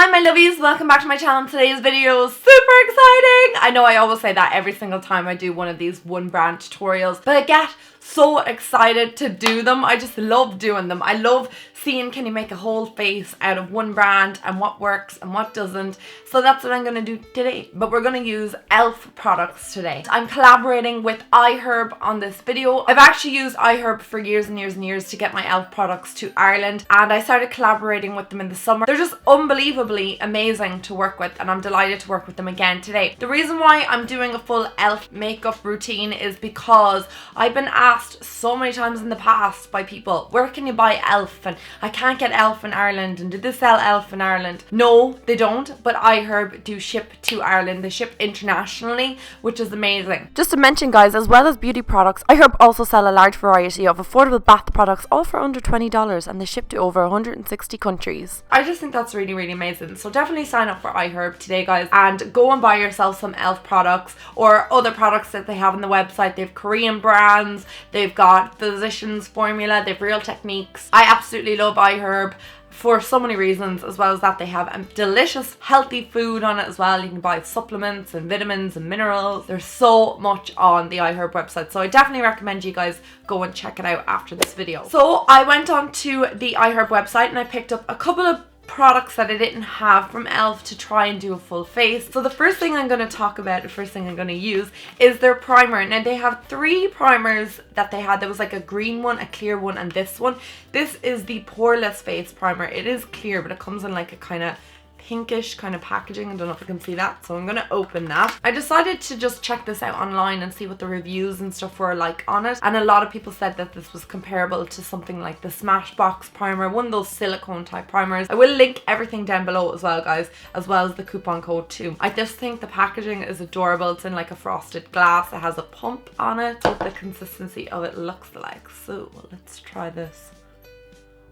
Hi my lovies, welcome back to my channel. Today's video is super exciting. I know I always say that every single time I do one of these one brand tutorials, but I get so excited to do them. I just love doing them. I love seeing can you make a whole face out of one brand and what works and what doesn't. So that's what I'm going to do today. But we're going to use e.l.f. products today. I'm collaborating with iHerb on this video. I've actually used iHerb for years and years and years to get my e.l.f. products to Ireland, and I started collaborating with them in the summer. They're just unbelievably amazing to work with, and I'm delighted to work with them again today. The reason why I'm doing a full e.l.f. makeup routine is because I've been asked so many times in the past by people, where can you buy e.l.f. and I can't get e.l.f. in Ireland, and do they sell e.l.f. in Ireland? No, they don't, but iHerb do ship to Ireland. They ship internationally, which is amazing. Just to mention guys, as well as beauty products, iHerb also sell a large variety of affordable bath products, all for under $20, and they ship to over 160 countries. I just think that's really, really amazing. So definitely sign up for iHerb today guys, and go and buy yourself some e.l.f. products or other products that they have on the website. They have Korean brands, they've got Physicians Formula, they have Real Techniques. I absolutely love iHerb for so many reasons, as well as that they have delicious healthy food on it as well. You can buy supplements and vitamins and minerals. There's so much on the iHerb website, so I definitely recommend you guys go and check it out after this video. So I went on to the iHerb website and I picked up a couple of products that I didn't have from e.l.f. to try and do a full face. So the first thing I'm going to talk about, the first thing I'm going to use is their primer. Now they have three primers that they had. There was like a green one, a clear one, and this one. This is the Poreless Face Primer. It is clear, but it comes in like a kind of pinkish kind of packaging. I don't know if you can see that, so I'm gonna open that. I decided to just check this out online and see what the reviews and stuff were like on it, and a lot of people said that this was comparable to something like the Smashbox primer, one of those silicone type primers. I will link everything down below as well guys, as well as the coupon code too. I just think the packaging is adorable. It's in like a frosted glass. It has a pump on it, what the consistency of it looks like. So let's try this.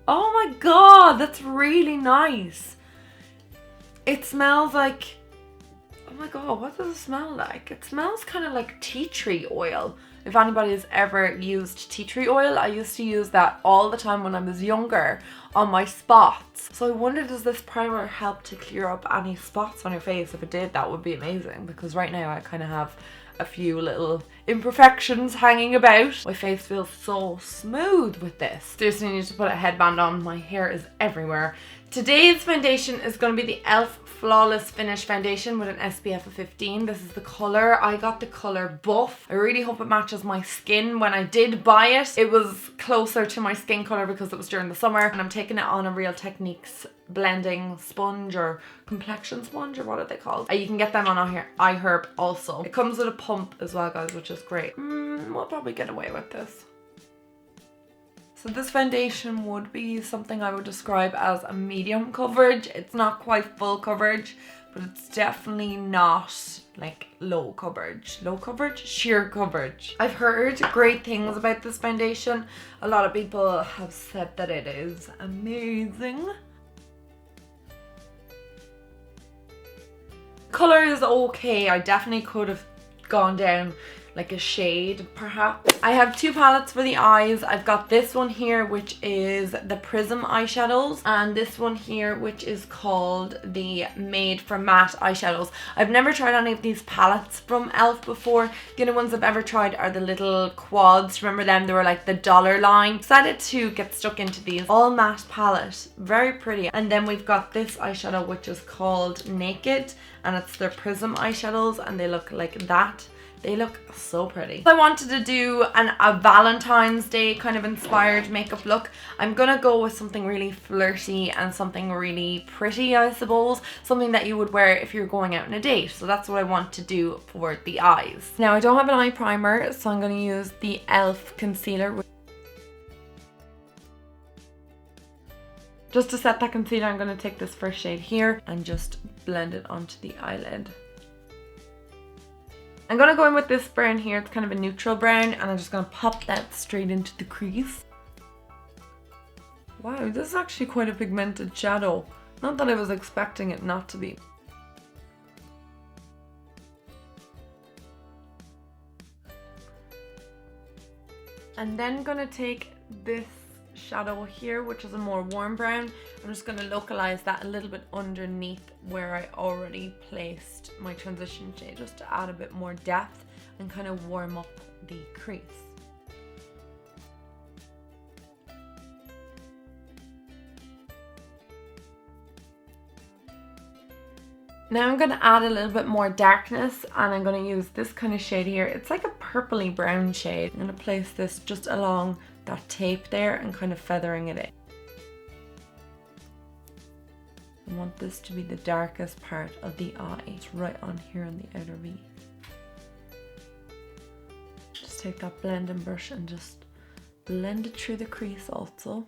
Oh my god, that's really nice. It smells like, oh my god, what does it smell like? It smells kind of like tea tree oil. If anybody has ever used tea tree oil, I used to use that all the time when I was younger on my spots. So I wonder, does this primer help to clear up any spots on your face? If it did, that would be amazing, because right now I kind of have a few little imperfections hanging about. My face feels so smooth with this. Seriously, I need to put a headband on. My hair is everywhere. Today's foundation is going to be the e.l.f. Flawless Finish Foundation with an SPF of 15. This is the colour. I got the colour Buff. I really hope it matches my skin. When I did buy it, it was closer to my skin colour because it was during the summer. And I'm taking it on a Real Techniques blending sponge or complexion sponge, or what are they called? You can get them on iHerb also. It comes with a pump as well guys, which is great. We'll probably get away with this. So this foundation would be something I would describe as a medium coverage. It's not quite full coverage, but it's definitely not like low coverage. Low coverage? Sheer coverage. I've heard great things about this foundation. A lot of people have said that it is amazing. Color is okay. I definitely could have gone down like a shade perhaps. I have two palettes for the eyes. I've got this one here, which is the Prism eyeshadows, and this one here, which is called the Made for Matte eyeshadows. I've never tried any of these palettes from e.l.f. before. The only ones I've ever tried are the little quads. Remember them? They were like the dollar line. Decided to get stuck into these. All matte palette, very pretty. And then we've got this eyeshadow, which is called Naked, and it's their Prism eyeshadows, and they look like that. They look so pretty. I wanted to do a Valentine's Day kind of inspired makeup look. I'm gonna go with something really flirty and something really pretty, I suppose. Something that you would wear if you're going out on a date. So that's what I want to do for the eyes. Now I don't have an eye primer, so I'm gonna use the e.l.f. concealer. Just to set that concealer, I'm gonna take this first shade here and just blend it onto the eyelid. I'm going to go in with this brown here. It's kind of a neutral brown, and I'm just going to pop that straight into the crease. Wow, this is actually quite a pigmented shadow. Not that I was expecting it not to be. And then going to take this shadow here, which is a more warm brown. I'm just going to localize that a little bit underneath where I already placed my transition shade, just to add a bit more depth and kind of warm up the crease. Now I'm going to add a little bit more darkness, and I'm going to use this kind of shade here. It's like a purpley brown shade. I'm going to place this just along that tape there and kind of feathering it in. I want this to be the darkest part of the eye. It's right on here on the outer V. Just take that blending brush and just blend it through the crease also.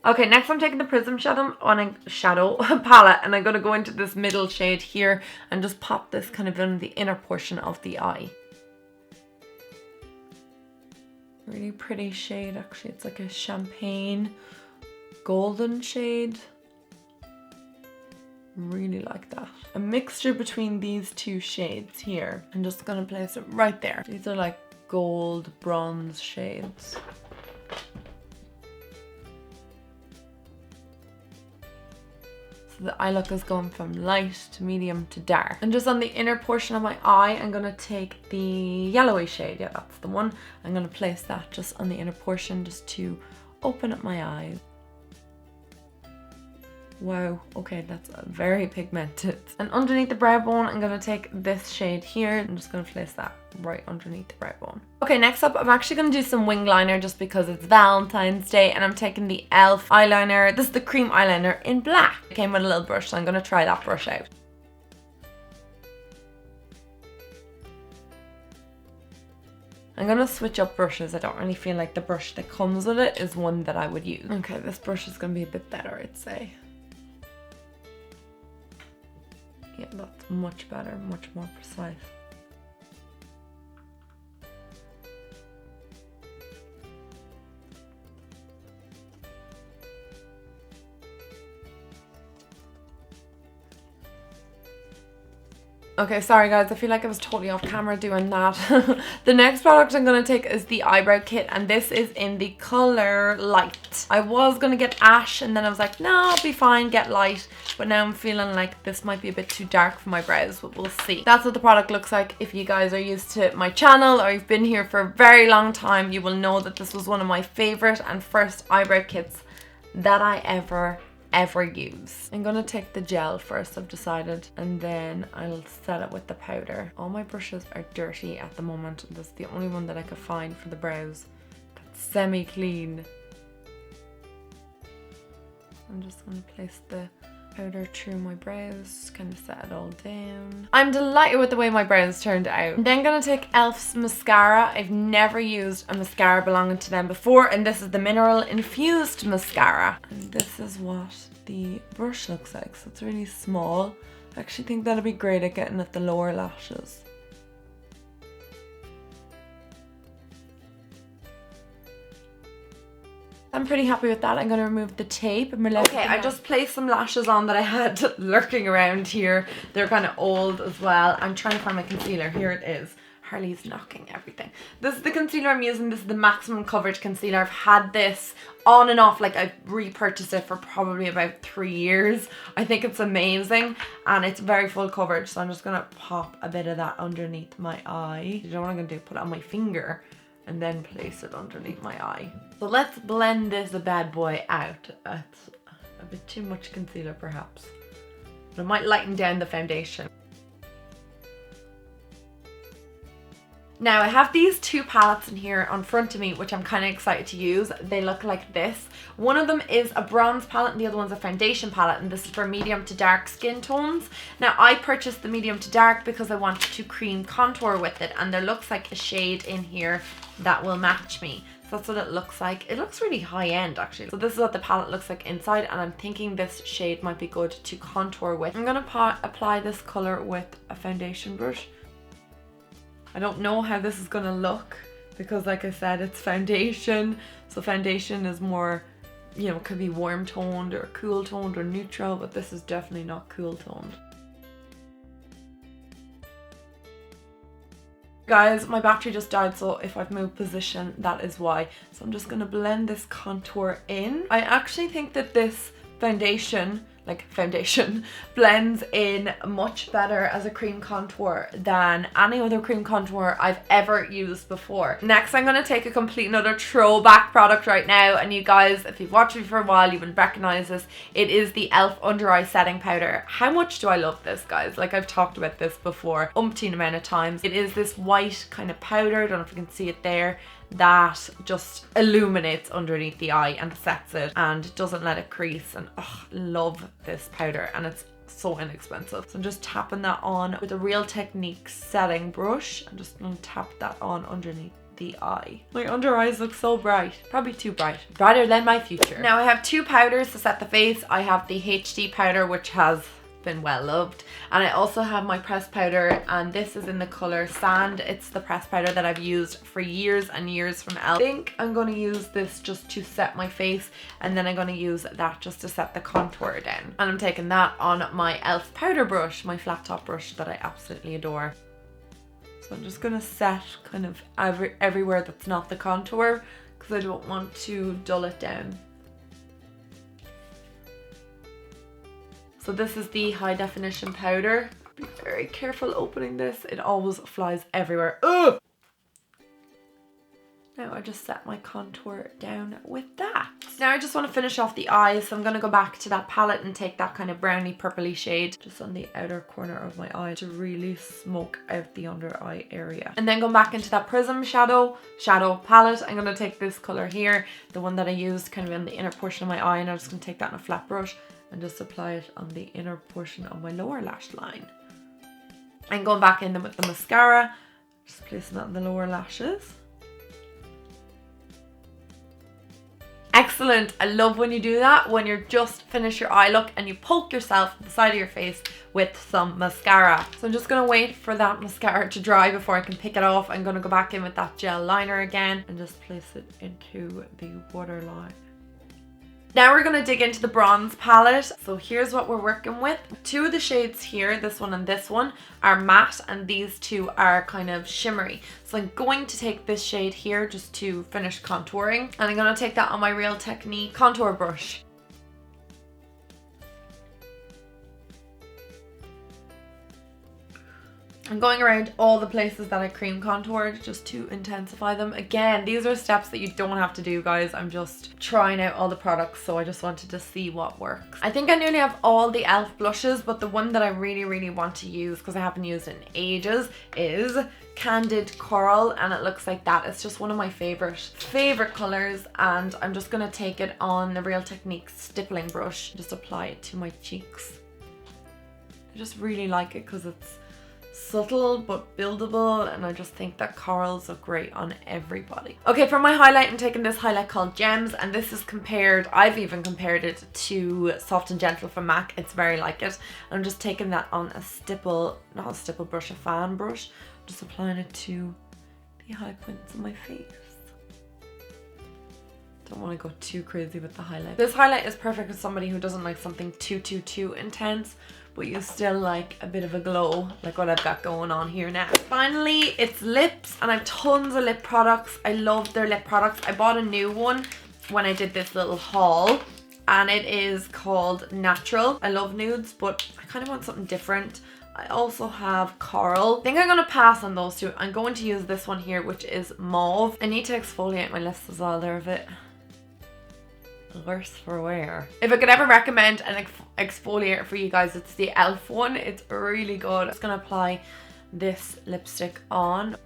Okay, next I'm taking the Prism shadow palette, and I'm going to go into this middle shade here and just pop this kind of in the inner portion of the eye. Really pretty shade actually. It's like a champagne golden shade. Really like that. A mixture between these two shades here. I'm just going to place it right there. These are like gold bronze shades. The eye look is going from light to medium to dark. And just on the inner portion of my eye, I'm going to take the yellowy shade. Yeah, that's the one. I'm going to place that just on the inner portion just to open up my eyes. Wow, okay, that's very pigmented. And underneath the brow bone, I'm going to take this shade here. I'm just going to place that right underneath the brow bone. Okay, next up, I'm actually going to do some wing liner just because it's Valentine's Day, and I'm taking the e.l.f. eyeliner. This is the cream eyeliner in black. It came with a little brush, so I'm going to try that brush out. I'm going to switch up brushes. I don't really feel like the brush that comes with it is one that I would use. Okay, this brush is going to be a bit better, I'd say. Yeah, that's much better, much more precise. Okay, sorry guys, I feel like I was totally off camera doing that. The next product I'm going to take is the eyebrow kit, and this is in the color light. I was going to get ash, and then I was like, no, I'll be fine, get light. But now I'm feeling like this might be a bit too dark for my brows, but we'll see. That's what the product looks like. If you guys are used to my channel or you've been here for a very long time, you will know that this was one of my favorite and first eyebrow kits that I ever use. I'm gonna take the gel first, I've decided, and then I'll set it with the powder. All my brushes are dirty at the moment. This is the only one that I could find for the brows that's semi-clean. I'm just gonna place the powder through my brows, kind of set it all down. I'm delighted with the way my brows turned out. I'm then gonna take e.l.f.'s mascara. I've never used a mascara belonging to them before, and this is the mineral infused mascara. And this is what the brush looks like, so it's really small. I actually think that'll be great at getting at the lower lashes. I'm pretty happy with that. I'm going to remove the tape. Okay, I just placed some lashes on that I had lurking around here. They're kind of old as well. I'm trying to find my concealer. Here it is. Harley's knocking everything. This is the concealer I'm using. This is the maximum coverage concealer. I've had this on and off. Like, I've repurchased it for probably about 3 years. I think it's amazing, and it's very full coverage. So I'm just going to pop a bit of that underneath my eye. You know what I'm going to do? Put it on my finger and then place it underneath my eye. So let's blend this bad boy out. It's a bit too much concealer perhaps, but it might lighten down the foundation. Now I have these two palettes in here on front of me, which I'm kind of excited to use. They look like this. One of them is a bronze palette and the other one's a foundation palette, and this is for medium to dark skin tones. Now I purchased the medium to dark because I wanted to cream contour with it, and there looks like a shade in here that will match me. So that's what it looks like. It looks really high end actually. So this is what the palette looks like inside, and I'm thinking this shade might be good to contour with. I'm going to apply this color with a foundation brush. I don't know how this is going to look because, like I said, it's foundation. So foundation is more, you know, could be warm toned or cool toned or neutral, but this is definitely not cool toned. Guys, my battery just died, so if I've moved position, that is why. So I'm just gonna blend this contour in. I actually think that this foundation blends in much better as a cream contour than any other cream contour I've ever used before. Next, I'm gonna take a complete another throwback product right now, and you guys, if you've watched me for a while, you will recognize this. It is the e.l.f. Under Eye Setting Powder. How much do I love this, guys? Like, I've talked about this before umpteen amount of times. It is this white kind of powder, I don't know if you can see it there, that just illuminates underneath the eye and sets it and doesn't let it crease. And love this powder, and it's so inexpensive. So I'm just tapping that on with a Real Technique setting brush. I'm just gonna tap that on underneath the eye. My under eyes look so bright, probably too bright, brighter than my future. Now I have two powders to set the face. I have the HD powder, which has been well loved, and I also have my pressed powder, and this is in the color Sand. It's the pressed powder that I've used for years and years from e.l.f. I think I'm going to use this just to set my face, and then I'm going to use that just to set the contour down. And I'm taking that on my e.l.f. powder brush, my flat top brush that I absolutely adore. So I'm just going to set kind of everywhere that's not the contour, because I don't want to dull it down. So this is the high definition powder. Be very careful opening this. It always flies everywhere. Ugh! Now I just set my contour down with that. Now I just want to finish off the eyes. So I'm going to go back to that palette and take that kind of browny purpley shade just on the outer corner of my eye to really smoke out the under eye area. And then going back into that Prism shadow palette, I'm going to take this color here, the one that I used kind of in the inner portion of my eye, and I'm just going to take that in a flat brush and just apply it on the inner portion of my lower lash line. And going back in with the mascara, just placing that on the lower lashes. Excellent. I love when you do that, when you're just finished your eye look and you poke yourself at the side of your face with some mascara. So I'm just going to wait for that mascara to dry before I can pick it off. I'm going to go back in with that gel liner again and just place it into the waterline. Now we're going to dig into the bronze palette. So here's what we're working with. Two of the shades here, this one and this one, are matte, and these two are kind of shimmery. So I'm going to take this shade here just to finish contouring, and I'm going to take that on my Real Technique contour brush. I'm going around all the places that I cream contoured just to intensify them. Again, these are steps that you don't have to do, guys. I'm just trying out all the products, so I just wanted to see what works. I think I nearly have all the e.l.f. blushes, but the one that I really want to use, because I haven't used it in ages, is Candid Coral, and it looks like that. It's just one of my favorite colors, and I'm just going to take it on the Real Technique stippling brush, just apply it to my cheeks. I just really like it because it's subtle but buildable, and I just think that corals look great on everybody. Okay, for my highlight, I'm taking this highlight called Gems, and this is I've even compared it to Soft and Gentle from MAC. It's very like it. I'm just taking that on a not a stipple brush, a fan brush, just applying it to the high points of my face. Don't want to go too crazy with the highlight. This highlight is perfect for somebody who doesn't like something too intense, but you still like a bit of a glow, like what I've got going on here now. Finally, it's lips, and I have tons of lip products. I love their lip products. I bought a new one when I did this little haul, and it is called Natural. I love nudes, but I kind of want something different. I also have Coral. I think I'm going to pass on those two. I'm going to use this one here, which is Mauve. I need to exfoliate my lips as well. They're a bit worse for wear. If I could ever recommend an exfoliator for you guys, it's the e.l.f. one. It's really good. I'm just going to apply this lipstick on.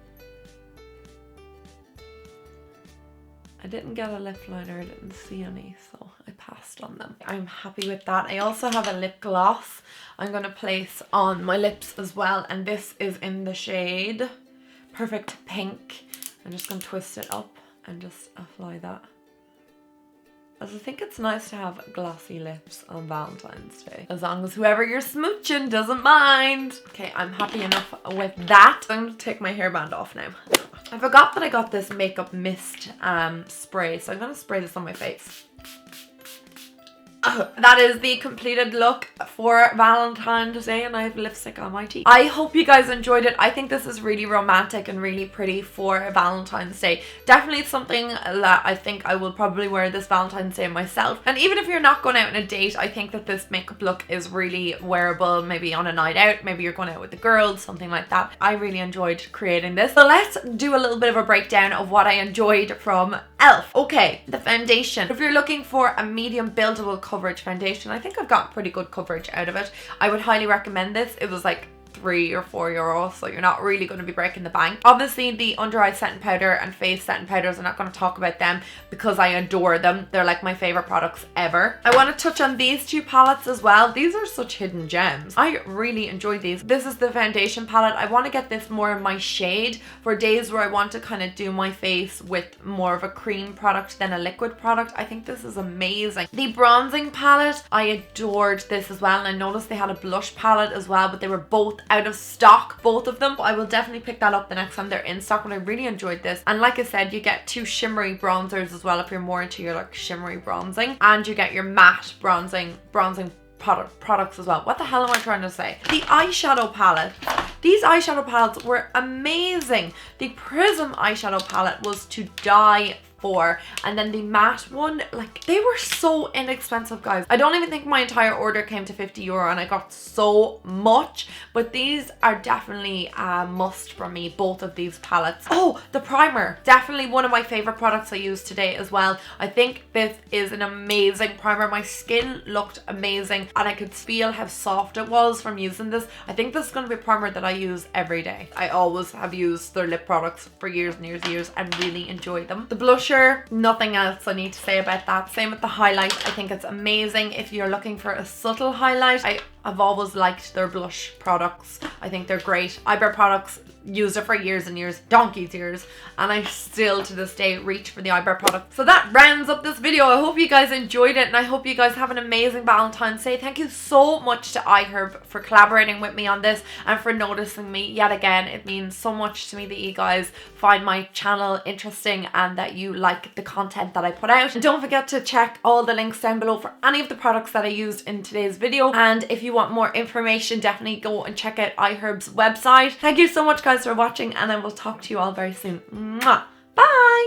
I didn't get a lip liner, I didn't see any, so I passed on them. I'm happy with that. I also have a lip gloss I'm going to place on my lips as well, and this is in the shade Perfect Pink. I'm just going to twist it up and just apply that, as I think it's nice to have glossy lips on Valentine's Day, as long as whoever you're smooching doesn't mind. Okay, I'm happy enough with that. I'm going to take my hairband off now. I forgot that I got this makeup mist spray, so I'm going to spray this on my face. That is the completed look for Valentine's Day, and I have lipstick on my teeth. I hope you guys enjoyed it. I think this is really romantic and really pretty for Valentine's Day. Definitely something that I think I will probably wear this Valentine's Day myself. And even if you're not going out on a date, I think that this makeup look is really wearable, maybe on a night out, maybe you're going out with the girls, something like that. I really enjoyed creating this. So let's do a little bit of a breakdown of what I enjoyed from e.l.f. Okay, the foundation. If you're looking for a medium buildable coverage foundation, I think I've got pretty good coverage out of it. I would highly recommend this. It was like €3 or €4, so you're not really going to be breaking the bank. Obviously the under eye setting powder and face setting powders, I'm not going to talk about them because I adore them. They're like my favorite products ever. I want to touch on these two palettes as well. These are such hidden gems. I really enjoy these. This is the foundation palette. I want to get this more in my shade for days where I want to kind of do my face with more of a cream product than a liquid product. I think this is amazing. The bronzing palette, I adored this as well, and I noticed they had a blush palette as well, but they were both out of stock, both of them. I will definitely pick that up the next time they're in stock, but I really enjoyed this. And like I said, you get two shimmery bronzers as well if you're more into your like shimmery bronzing, and you get your matte bronzing products as well. What the hell am I trying to say? The eyeshadow palette. These eyeshadow palettes were amazing. The Prism eyeshadow palette was to die for, and then the matte one, like, they were so inexpensive, guys. I don't even think my entire order came to €50 and I got so much, but these are definitely a must for me, both of these palettes. Oh, the primer, definitely one of my favorite products I used today as well. I think this is an amazing primer. My skin looked amazing and I could feel how soft it was from using this. I think this is going to be a primer that I use every day. I always have used their lip products for years and years and years and really enjoy them. The blusher, nothing else I need to say about that. Same with the highlight. I think it's amazing if you're looking for a subtle highlight. I've always liked their blush products. I think they're great. Eyebrow products, used it for years and years, donkey's years, and I still to this day reach for the eyebrow product. So that rounds up this video. I hope you guys enjoyed it, and I hope you guys have an amazing Valentine's Day. Thank you so much to iHerb for collaborating with me on this and for noticing me yet again. It means so much to me that you guys find my channel interesting and that you like the content that I put out. And don't forget to check all the links down below for any of the products that I used in today's video. And if you want more information, definitely go and check out iHerb's website. Thank you so much, guys, for watching, and I will talk to you all very soon. Mwah! Bye!